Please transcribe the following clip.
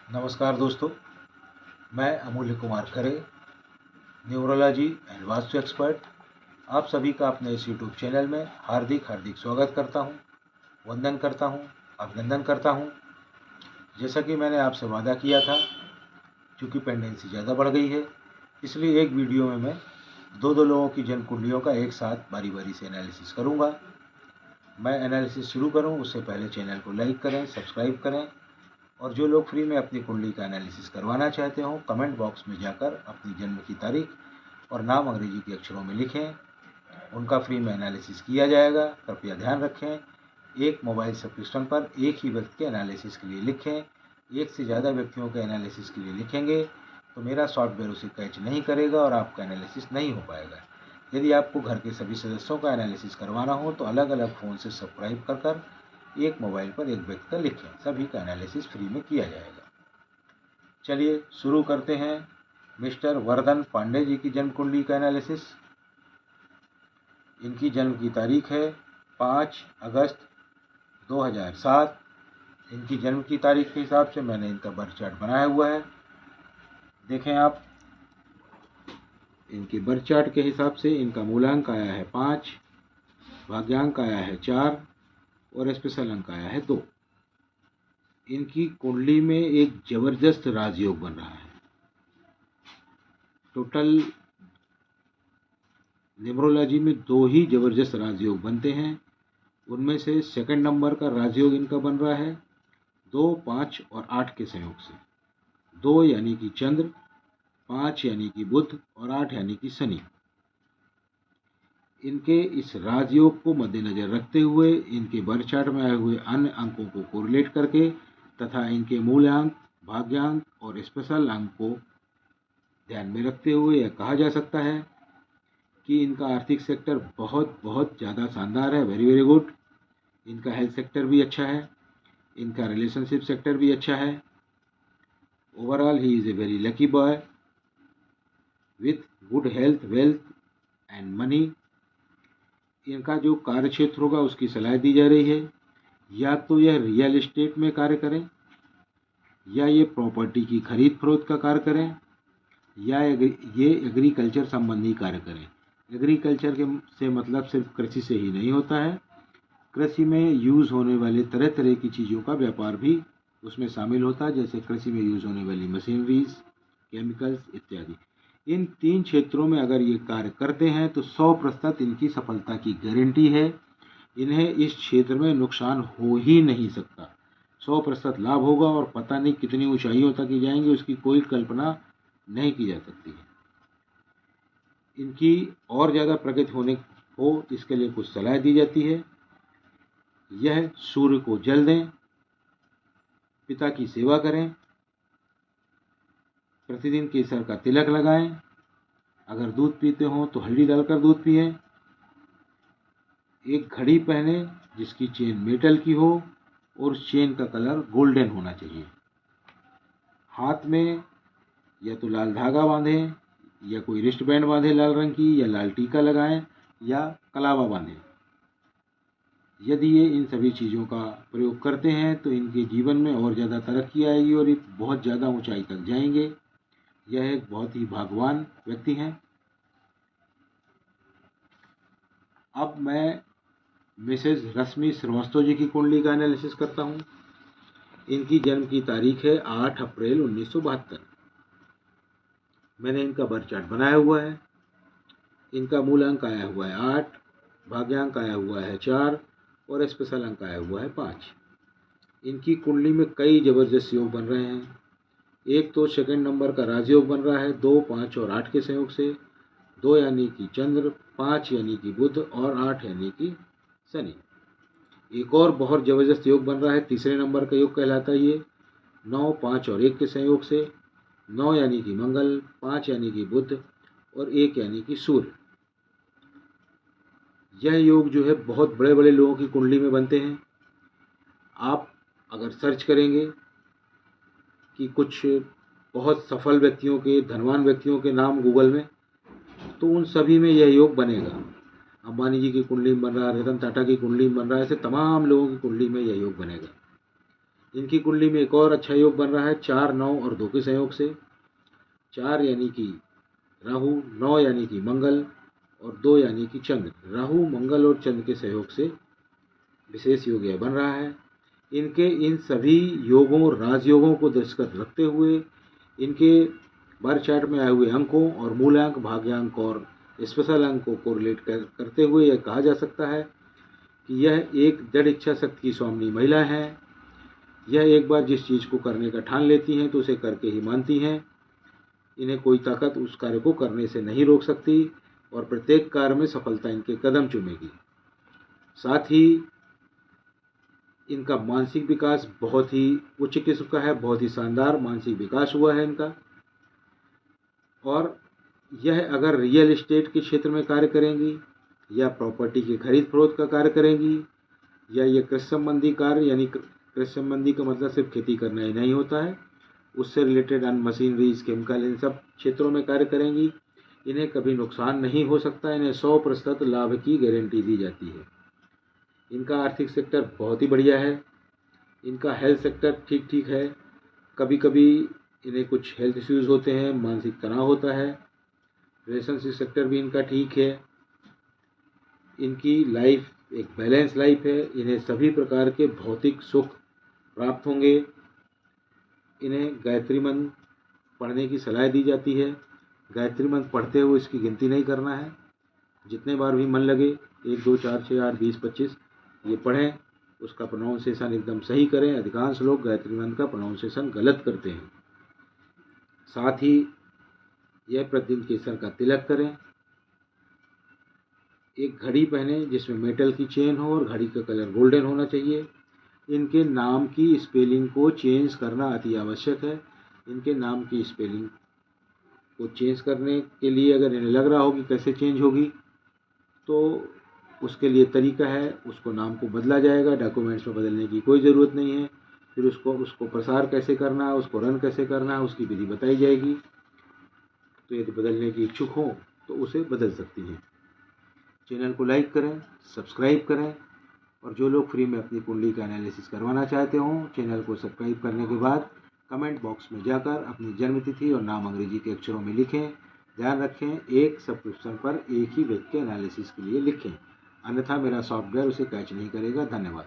नमस्कार दोस्तों, मैं अमूल्य Kumar Khare, neurology and vastu expert, आप सभी का अपने इस यूट्यूब चैनल में हार्दिक हार्दिक स्वागत करता हूं, वंदन करता हूं, अभिनंदन करता हूं। जैसा कि मैंने आपसे वादा किया था, चूँकि पेंडेंसी ज़्यादा बढ़ गई है, इसलिए एक वीडियो में मैं दो दो लोगों की जन्म कुंडलियों का एक साथ बारी बारी से एनालिसिस करूँगा। मैं एनालिसिस शुरू करूँ उससे पहले चैनल को लाइक करें, सब्सक्राइब करें, और जो लोग फ्री में अपनी कुंडली का एनालिसिस करवाना चाहते हो, कमेंट बॉक्स में जाकर अपनी जन्म की तारीख और नाम अंग्रेजी के अक्षरों में लिखें। उनका फ्री में एनालिसिस किया जाएगा। कृपया ध्यान रखें, एक मोबाइल सब्सक्रिप्शन पर एक ही व्यक्ति के एनालिसिस के लिए लिखें। एक से ज़्यादा व्यक्तियों के एनालिसिस के लिए लिखेंगे तो मेरा सॉफ्टवेयर उसे कैच नहीं करेगा और आपका एनालिसिस नहीं हो पाएगा। यदि आपको घर के सभी सदस्यों का एनालिसिस करवाना हो तो अलग अलग फ़ोन से सब्सक्राइब कर एक मोबाइल पर एक व्यक्ति का लिखें। सभी का एनालिसिस फ्री में किया जाएगा। चलिए शुरू करते हैं मिस्टर वर्धन पांडे जी की जन्म कुंडली का एनालिसिस। इनकी जन्म की तारीख है 5 अगस्त 2007। इनकी जन्म की तारीख के हिसाब से मैंने इनका बर्थ चार्ट बनाया हुआ है। देखें आप, इनके बर्थ चार्ट के हिसाब से इनका मूलांक आया है 5, भाग्यांक आया है 4 और स्पेशल अंक आया है 2। इनकी कुंडली में एक जबरदस्त राजयोग बन रहा है। टोटल न्यूमरोलॉजी में 2 ही जबरदस्त राजयोग बनते हैं। उनमें से सेकंड नंबर का राजयोग इनका बन रहा है 2, 5 और 8 के संयोग से। 2 यानी कि चंद्र, 5 यानी कि बुध और 8 यानी कि शनि। इनके इस राजयोग को मद्देनजर रखते हुए इनके बर्थ चार्ट में आए हुए अन्य अंकों को कोरिलेट करके तथा इनके मूलांक, भाग्यांक और स्पेशल अंक को ध्यान में रखते हुए यह कहा जा सकता है कि इनका आर्थिक सेक्टर बहुत बहुत ज़्यादा शानदार है, वेरी वेरी गुड। इनका हेल्थ सेक्टर भी अच्छा है, इनका रिलेशनशिप सेक्टर भी अच्छा है। Overall he is a very lucky boy with good health, wealth and money. इनका जो कार्य क्षेत्र होगा उसकी सलाह दी जा रही है, या तो यह रियल एस्टेट में कार्य करें, या ये प्रॉपर्टी की खरीद फरोख्त का कार्य करें, या ये एग्रीकल्चर संबंधी कार्य करें। एग्रीकल्चर के से मतलब सिर्फ कृषि से ही नहीं होता है, कृषि में यूज़ होने वाले तरह तरह की चीज़ों का व्यापार भी उसमें शामिल होता है, जैसे कृषि में यूज़ होने वाली मशीनरीज, केमिकल्स इत्यादि। इन 3 क्षेत्रों में अगर ये कार्य करते हैं तो 100% इनकी सफलता की गारंटी है। इन्हें इस क्षेत्र में नुकसान हो ही नहीं सकता, 100% लाभ होगा और पता नहीं कितनी ऊंचाइयों तक ये जाएंगे, उसकी कोई कल्पना नहीं की जा सकती है। इनकी और ज़्यादा प्रगति होने हो इसके लिए कुछ सलाह दी जाती है। यह सूर्य को जल दें, पिता की सेवा करें, प्रतिदिन केसर का तिलक लगाएं, अगर दूध पीते हो तो हल्दी डालकर दूध पिएं, एक घड़ी पहने जिसकी चेन मेटल की हो और उस चेन का कलर गोल्डन होना चाहिए। हाथ में या तो लाल धागा बांधें या कोई रिस्ट बैंड बांधें लाल रंग की, या लाल टीका लगाएं या कलावा बांधें। यदि ये इन सभी चीज़ों का प्रयोग करते हैं तो इनके जीवन में और ज़्यादा तरक्की आएगी और ये बहुत ज़्यादा ऊंचाई तक जाएंगे। यह एक बहुत ही भाग्यवान व्यक्ति हैं। अब मैं मिसेज रश्मि श्रीवास्तव जी की कुंडली का एनालिसिस करता हूँ। इनकी जन्म की तारीख है 8 अप्रैल 1972। मैंने इनका बर्थ चार्ट बनाया हुआ है। इनका मूलांक आया हुआ है 8, भाग्यांक आया हुआ है 4 और स्पेशल अंक आया हुआ है 5। इनकी कुंडली में कई जबरदस्त योग बन रहे हैं। एक तो सेकंड नंबर का राजयोग बन रहा है 2, 5 और 8 के संयोग से। 2 यानी कि चंद्र, 5 यानी कि बुध और 8 यानी कि शनि। एक और बहुत जबरदस्त योग बन रहा है, तीसरे नंबर का योग कहलाता है ये, 9, 5 और 1 के संयोग से। 9 यानी कि मंगल, 5 यानी कि बुध और 1 यानी कि सूर्य। यह योग जो है बहुत बड़े बड़े लोगों की कुंडली में बनते हैं। आप अगर सर्च करेंगे कि कुछ बहुत सफल व्यक्तियों के, धनवान व्यक्तियों के नाम गूगल में, तो उन सभी में यह योग बनेगा। अंबानी जी की कुंडली में बन रहा है, रतन टाटा की कुंडली में बन रहा है, ऐसे तमाम लोगों की कुंडली में यह योग बनेगा। इनकी कुंडली में एक और अच्छा योग बन रहा है 4, 9 और 2 के संयोग से। 4 यानी कि राहु, 9 यानी कि मंगल और 2 यानी कि चंद्र। राहु, मंगल और चंद्र के सहयोग से विशेष योग यह बन रहा है। इनके इन सभी योगों, राजयोगों को दृष्टिगत रखते हुए इनके बार चार्ट में आए हुए अंकों और मूलांक, भाग्यांक और स्पेशल अंक को कोरिलेट करते हुए यह कहा जा सकता है कि यह एक दृढ़ इच्छा शक्ति की स्वामिनी महिला है। यह एक बार जिस चीज़ को करने का ठान लेती हैं तो उसे करके ही मानती हैं। इन्हें कोई ताकत उस कार्य को करने से नहीं रोक सकती और प्रत्येक कार्य में सफलता इनके कदम चूमेगी। साथ ही इनका मानसिक विकास बहुत ही उच्च किस्म का है, बहुत ही शानदार मानसिक विकास हुआ है इनका। और यह अगर रियल एस्टेट के क्षेत्र में कार्य करेंगी या प्रॉपर्टी की खरीद फरोख्त का कार्य करेंगी या ये कृषि संबंधी कार्य, यानी कृषि संबंधी का मतलब सिर्फ खेती करना ही नहीं होता है, उससे रिलेटेड अन्य मशीनरीज, केमिकल, इन सब क्षेत्रों में कार्य करेंगी, इन्हें कभी नुकसान नहीं हो सकता। इन्हें 100% लाभ की गारंटी दी जाती है। इनका आर्थिक सेक्टर बहुत ही बढ़िया है। इनका हेल्थ सेक्टर ठीक ठीक है। कभी कभी इन्हें कुछ हेल्थ इश्यूज़ होते हैं, मानसिक तनाव होता है। रिलेशनशिप सेक्टर भी इनका ठीक है। इनकी लाइफ एक बैलेंस लाइफ है। इन्हें सभी प्रकार के भौतिक सुख प्राप्त होंगे। इन्हें गायत्री मंत्र पढ़ने की सलाह दी जाती है। गायत्री मंत्र पढ़ते हुए इसकी गिनती नहीं करना है, जितने बार भी मन लगे 1, 2, 4, 6, 8, 20, 25 ये पढ़ें। उसका प्रोनाउंसिएशन एकदम सही करें। अधिकांश लोग गायत्री मंत्र का प्रोनाउंसिएशन गलत करते हैं। साथ ही यह प्रतिदिन केसर का तिलक करें। एक घड़ी पहने जिसमें मेटल की चेन हो और घड़ी का कलर गोल्डन होना चाहिए। इनके नाम की स्पेलिंग को चेंज करना अति आवश्यक है। इनके नाम की स्पेलिंग को चेंज करने के लिए अगर इन्हें लग रहा हो कि कैसे चेंज होगी, तो उसके लिए तरीका है, उसको नाम को बदला जाएगा। डॉक्यूमेंट्स में बदलने की कोई ज़रूरत नहीं है। फिर उसको प्रसार कैसे करना है, उसको रन कैसे करना है, उसकी विधि बताई जाएगी। तो यदि बदलने की इच्छुक हो तो उसे बदल सकती हैं। चैनल को लाइक करें, सब्सक्राइब करें और जो लोग फ्री में अपनी कुंडली का एनालिसिस करवाना चाहते हों, चैनल को सब्सक्राइब करने के बाद कमेंट बॉक्स में जाकर अपनी जन्मतिथि और नाम अंग्रेजी के अक्षरों में लिखें। ध्यान रखें, एक सब्सक्रिप्शन पर एक ही व्यक्ति के एनालिसिस के लिए लिखें, अन्यथा मेरा सॉफ्टवेयर उसे कैच नहीं करेगा। धन्यवाद।